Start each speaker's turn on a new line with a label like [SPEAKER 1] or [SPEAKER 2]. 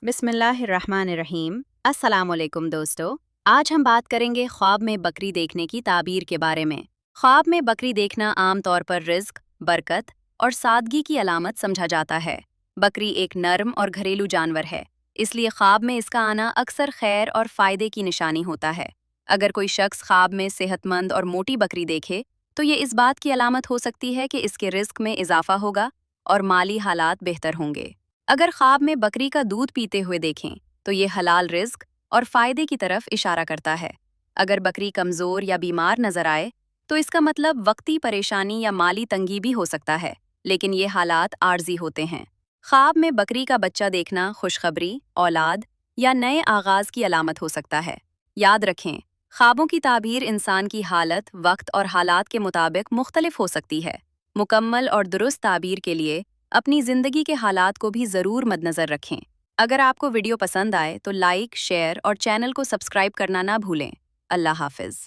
[SPEAKER 1] बिस्मिल्लाहिर्रहमानिर्रहीम। अस्सलाम वालेकुम दोस्तों। आज हम बात करेंगे ख्वाब में बकरी देखने की ताबीर के बारे में। ख्वाब में बकरी देखना आम तौर पर रिज्क, बरकत और सादगी की अलामत समझा जाता है। बकरी एक नर्म और घरेलू जानवर है, इसलिए ख्वाब में इसका आना अक्सर खैर और फायदे की निशानी होता है। अगर कोई शख्स ख्वाब में सेहतमंद और मोटी बकरी देखे, तो ये इस बात की अलामत हो सकती है कि इसके रिस्क में इजाफा होगा और माली हालात बेहतर होंगे। अगर ख्वाब में बकरी का दूध पीते हुए देखें, तो ये हलाल रिस्क और फायदे की तरफ इशारा करता है। अगर बकरी कमजोर या बीमार नजर आए, तो इसका मतलब वक्ती परेशानी या माली तंगी भी हो सकता है, लेकिन ये हालात आर्जी होते हैं। ख्वाब में बकरी का बच्चा देखना खुशखबरी, औलाद या नए आगाज की अलामत हो सकता है। याद रखें, ख्वाबों की ताबीर इंसान की हालत, वक्त और हालात के मुताबिक मुख्तलिफ हो सकती है। मुकम्मल और दुरुस्त ताबीर के लिए अपनी ज़िंदगी के हालात को भी ज़रूर मद्नज़र रखें। अगर आपको वीडियो पसंद आए तो लाइक, शेयर और चैनल को सब्सक्राइब करना ना भूलें। अल्लाह हाफ़िज़।